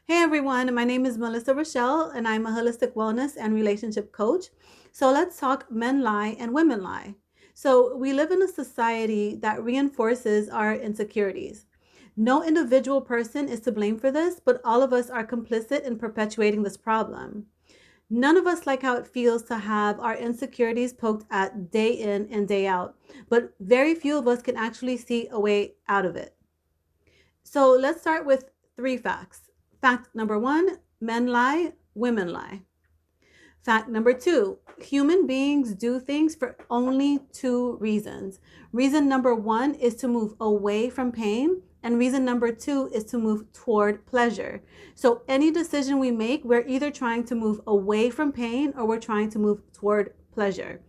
Hey everyone, my name is Melissa Rochelle and I'm a holistic wellness and relationship coach. So let's talk men lie and women lie. So we live in a society that reinforces our insecurities. No individual person is to blame for this, but all of us are complicit in perpetuating this problem. None of us like how it feels to have our insecurities poked at day in and day out, but very few of us can actually see a way out of it. So let's start with three facts. Fact number one, men lie, women lie. Fact number two, human beings do things for only two reasons. Reason number one is to move away from pain, and reason number two is to move toward pleasure. So any decision we make, we're either trying to move away from pain or we're trying to move toward pleasure.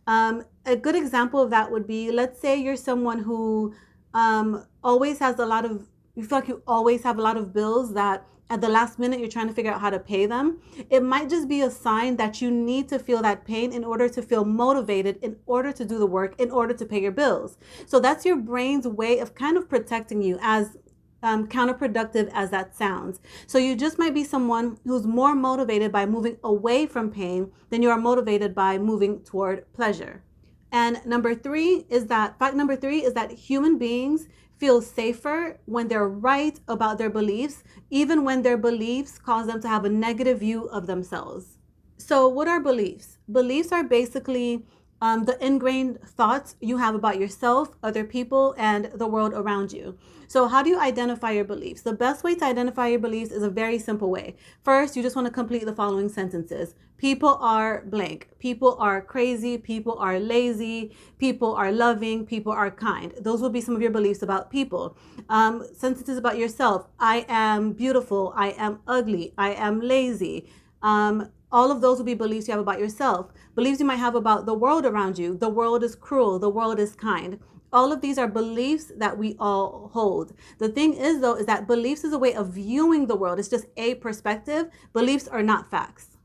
A good example of that would be, let's say you're someone who always has a lot of, you feel like you always have a lot of bills that at the last minute you're trying to figure out how to pay them. It might just be a sign that you need to feel that pain in order to feel motivated, in order to do the work, in order to pay your bills. So that's your brain's way of kind of protecting you, as counterproductive as that sounds. So you just might be someone who's more motivated by moving away from pain than you are motivated by moving toward pleasure. And fact number three is that human beings feel safer when they're right about their beliefs, even when their beliefs cause them to have a negative view of themselves. So, what are beliefs? Beliefs are basically the ingrained thoughts you have about yourself, other people, and the world around you. So, how do you identify your beliefs? The best way to identify your beliefs is a very simple way. First, you just want to complete the following sentences. People are blank. People are crazy. People are lazy. People are loving. People are kind. Those will be some of your beliefs about people. Sentences about yourself. I am beautiful. I am ugly. I am lazy. All of those will be beliefs you have about yourself. Beliefs you might have about the world around you. The world is cruel. The world is kind. All of these are beliefs that we all hold. The thing is, though, is that beliefs is a way of viewing the world. It's just a perspective. Beliefs are not facts.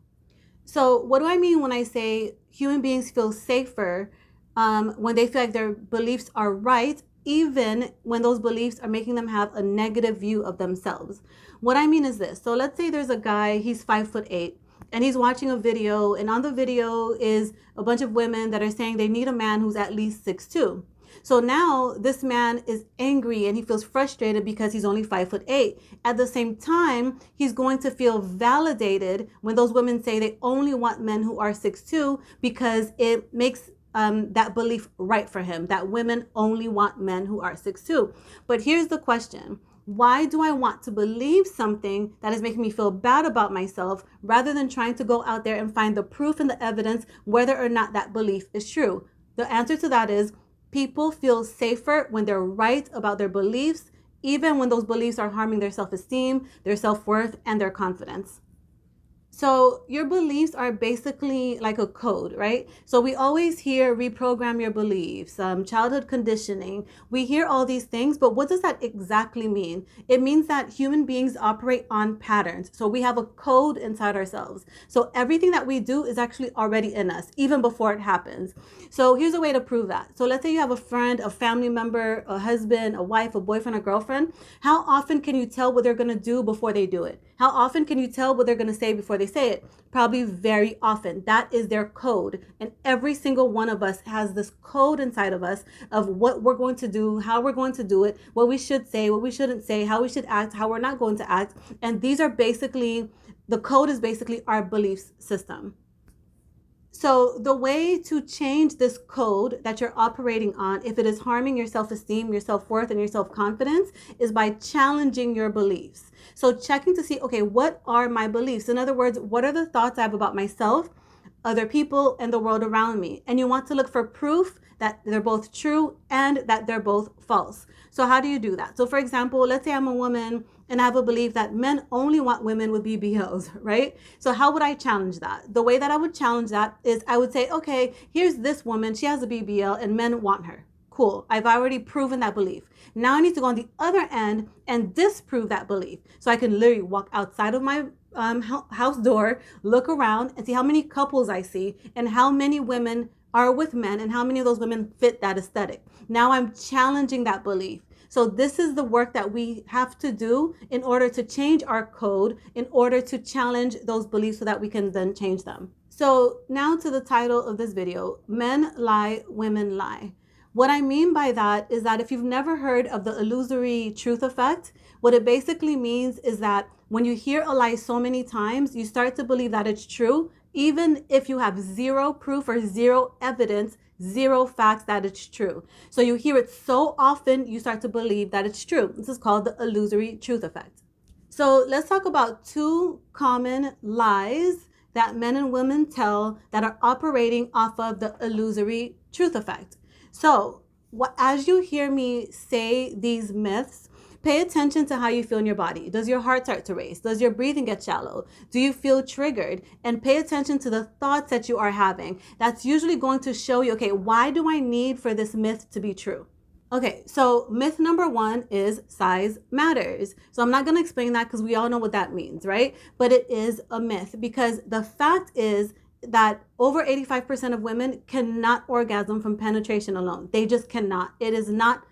So what do I mean when I say human beings feel safer when they feel like their beliefs are right, even when those beliefs are making them have a negative view of themselves? What I mean is this. So let's say there's a guy, he's 5'8", and he's watching a video, and on the video is a bunch of women that are saying they need a man who's at least 6'2". So now this man is angry and he feels frustrated because he's only 5'8". At the same time, he's going to feel validated when those women say they only want men who are 6'2", because it makes that belief right for him, that women only want men who are 6'2". But here's the question. Why do I want to believe something that is making me feel bad about myself, rather than trying to go out there and find the proof and the evidence whether or not that belief is true? The answer to that is people feel safer when they're right about their beliefs, even when those beliefs are harming their self-esteem, their self-worth, and their confidence. So your beliefs are basically like a code, right? So we always hear reprogram your beliefs, childhood conditioning. We hear all these things, but what does that exactly mean? It means that human beings operate on patterns. So we have a code inside ourselves. So everything that we do is actually already in us, even before it happens. So here's a way to prove that. So let's say you have a friend, a family member, a husband, a wife, a boyfriend, a girlfriend. How often can you tell what they're going to do before they do it? How often can you tell what they're going to say before they say it? Probably very often. That is their code. And every single one of us has this code inside of us of what we're going to do, how we're going to do it, what we should say, what we shouldn't say, how we should act, how we're not going to act. And these are basically, the code is basically our belief system. So the way to change this code that you're operating on, if it is harming your self-esteem, your self-worth, and your self-confidence, is by challenging your beliefs. So checking to see, okay, what are my beliefs? In other words, what are the thoughts I have about myself, other people, and the world around me? And you want to look for proof that they're both true and that they're both false. So how do you do that? So for example, let's say I'm a woman and I have a belief that men only want women with BBLs, right? So how would I challenge that? The way that I would challenge that is I would say, okay, here's this woman, she has a BBL and men want her. Cool, I've already proven that belief. Now I need to go on the other end and disprove that belief. So I can literally walk outside of my house door, look around and see how many couples I see and how many women are with men and how many of those women fit that aesthetic. Now I'm challenging that belief. So this is the work that we have to do in order to change our code, in order to challenge those beliefs so that we can then change them. So now to the title of this video, Men Lie, Women Lie. What I mean by that is that if you've never heard of the illusory truth effect, what it basically means is that when you hear a lie so many times, you start to believe that it's true, even if you have zero proof or zero evidence, zero facts that it's true. So you hear it so often, you start to believe that it's true. This is called the illusory truth effect. So let's talk about two common lies that men and women tell that are operating off of the illusory truth effect. So as you hear me say these myths, pay attention to how you feel in your body. Does your heart start to race? Does your breathing get shallow? Do you feel triggered? And pay attention to the thoughts that you are having. That's usually going to show you, okay, why do I need for this myth to be true? Okay, so myth number one is size matters. So I'm not going to explain that because we all know what that means, right? But it is a myth because the fact is that over 85% of women cannot orgasm from penetration alone. They just cannot. It is not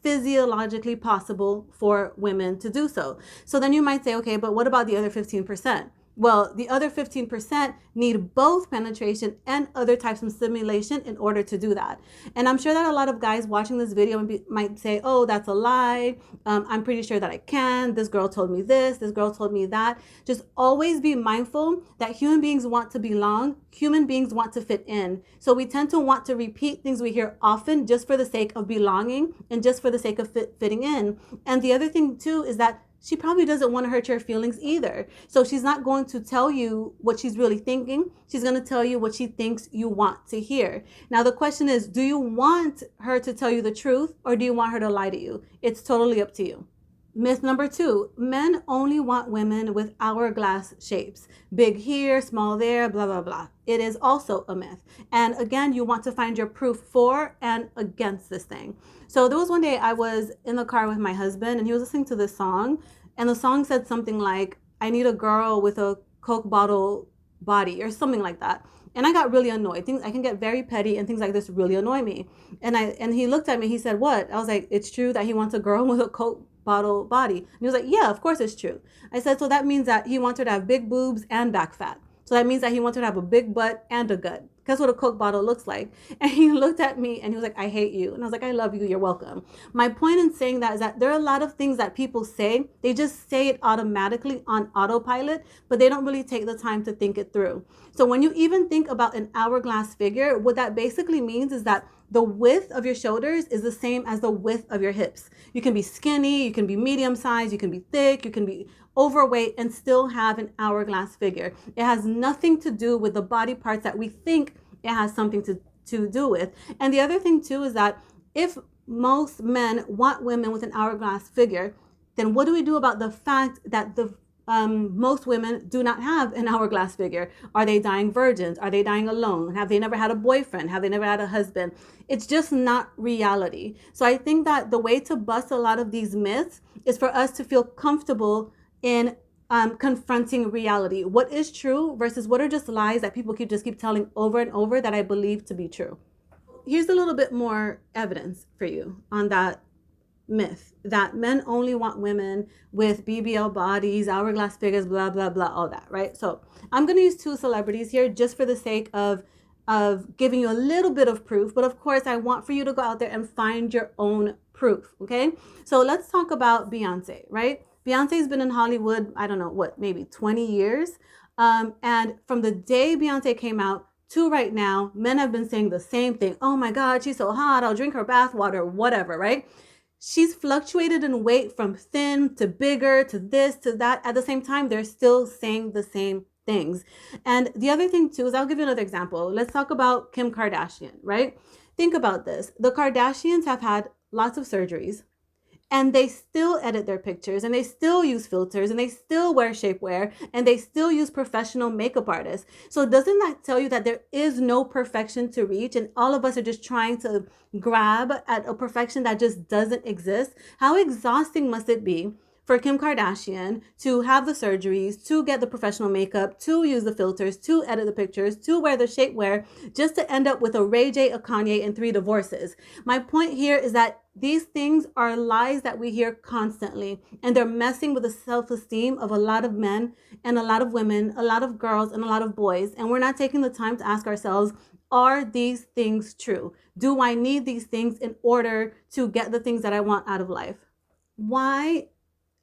physiologically possible for women to do so. So then you might say, okay, but what about the other 15%? Well, the other 15% need both penetration and other types of stimulation in order to do that. And I'm sure that a lot of guys watching this video might say, oh, that's a lie. I'm pretty sure that I can. This girl told me this. This girl told me that. Just always be mindful that human beings want to belong. Human beings want to fit in. So we tend to want to repeat things we hear often just for the sake of belonging and just for the sake of fitting in. And the other thing too is that she probably doesn't want to hurt your feelings either. So she's not going to tell you what she's really thinking. She's going to tell you what she thinks you want to hear. Now, the question is, do you want her to tell you the truth or do you want her to lie to you? It's totally up to you. Myth number two, men only want women with hourglass shapes. Big here, small there, blah, blah, blah. It is also a myth. And again, you want to find your proof for and against this thing. So there was one day I was in the car with my husband and he was listening to this song. And the song said something like, I need a girl with a Coke bottle body or something like that. And I got really annoyed. I can get very petty and things like this really annoy me. And he looked at me, he said, what? I was like, it's true that he wants a girl with a Coke bottle body. And he was like, yeah, of course it's true. I said, so that means that he wants her to have big boobs and back fat. So that means that he wants her to have a big butt and a gut. That's what a Coke bottle looks like. And he looked at me and he was like, I hate you. And I was like, I love you. You're welcome. My point in saying that is that there are a lot of things that people say. They just say it automatically on autopilot, but they don't really take the time to think it through. So when you even think about an hourglass figure, what that basically means is that the width of your shoulders is the same as the width of your hips. You can be skinny, you can be medium sized, you can be thick, you can be overweight and still have an hourglass figure. It has nothing to do with the body parts that we think it has something to do with. And the other thing too is that if most men want women with an hourglass figure, then what do we do about the fact that most women do not have an hourglass figure? Are they dying virgins? Are they dying alone? Have they never had a boyfriend? Have they never had a husband? It's just not reality. So I think that the way to bust a lot of these myths is for us to feel comfortable in confronting reality. What is true versus what are just lies that people keep telling over and over that I believe to be true. Here's a little bit more evidence for you on that myth that men only want women with BBL bodies, hourglass figures, blah, blah, blah, all that, right? So I'm going to use two celebrities here just for the sake of giving you a little bit of proof. But of course, I want for you to go out there and find your own proof, okay? So let's talk about Beyonce, right? Beyonce's been in Hollywood, I don't know, what, maybe 20 years. And from the day Beyonce came out to right now, men have been saying the same thing. Oh my God, she's so hot. I'll drink her bath water, whatever, right? She's fluctuated in weight from thin to bigger to this to that. At the same time, they're still saying the same things. And the other thing too is, I'll give you another example. Let's talk about Kim Kardashian, right? Think about this. The Kardashians have had lots of surgeries. And they still edit their pictures and they still use filters and they still wear shapewear and they still use professional makeup artists. So doesn't that tell you that there is no perfection to reach and all of us are just trying to grab at a perfection that just doesn't exist? How exhausting must it be for Kim Kardashian to have the surgeries, to get the professional makeup, to use the filters, to edit the pictures, to wear the shapewear, just to end up with a Ray J, a Kanye, and 3 divorces. My point here is that these things are lies that we hear constantly, and they're messing with the self-esteem of a lot of men and a lot of women, a lot of girls, and a lot of boys. And we're not taking the time to ask ourselves, are these things true? Do I need these things in order to get the things that I want out of life? Why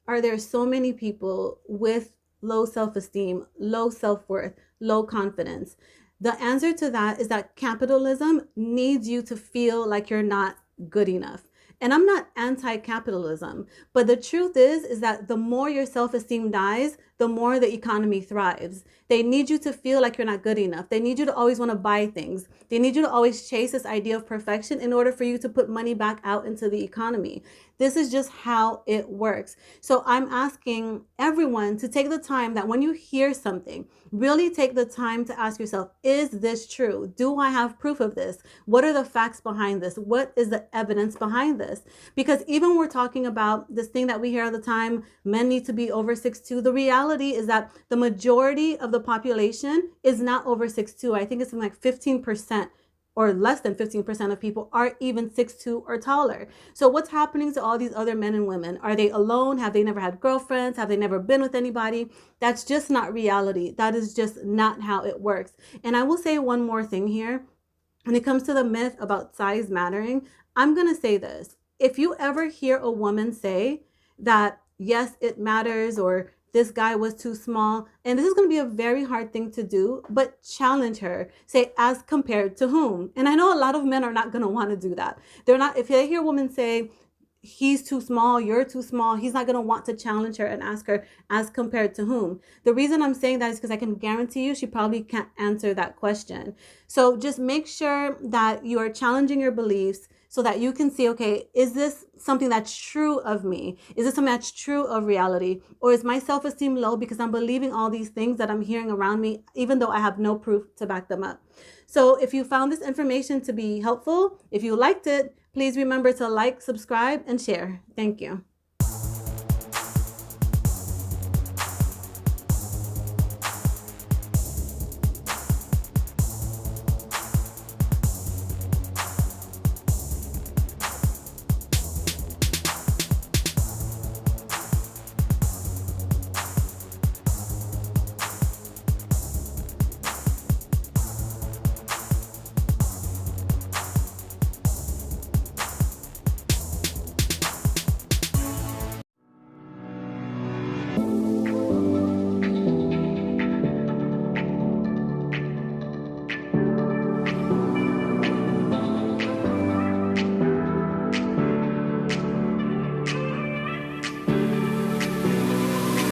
are there so many people with low self-esteem, low self-worth, low confidence? The answer to that is that capitalism needs you to feel like you're not good enough. And I'm not anti-capitalism, but the truth is that the more your self-esteem dies, the more the economy thrives. They need you to feel like you're not good enough. They need you to always want to buy things. They need you to always chase this idea of perfection in order for you to put money back out into the economy. This is just how it works. So I'm asking everyone to take the time that when you hear something, really take the time to ask yourself, is this true? Do I have proof of this? What are the facts behind this? What is the evidence behind this? Because even when we're talking about this thing that we hear all the time, men need to be over 6'2", the reality is that the majority of the population is not over 6'2". I think it's something like 15% or less than 15% of people are even 6'2" or taller. So what's happening to all these other men and women? Are they alone? Have they never had girlfriends? Have they never been with anybody? That's just not reality. That is just not how it works. And I will say one more thing here. When it comes to the myth about size mattering, I'm going to say this. If you ever hear a woman say that, yes, it matters, or this guy was too small, and this is going to be a very hard thing to do, but challenge her. Say, as compared to whom? And I know a lot of men are not going to want to do that. They're not. If they hear a woman say, he's too small, you're too small, he's not going to want to challenge her and ask her, as compared to whom? The reason I'm saying that is because I can guarantee you she probably can't answer that question. So just make sure that you are challenging your beliefs so that you can see, okay, is this something that's true of me? Is this something that's true of reality? Or is my self-esteem low because I'm believing all these things that I'm hearing around me, even though I have no proof to back them up? So if you found this information to be helpful, if you liked it, please remember to like, subscribe, and share. Thank you.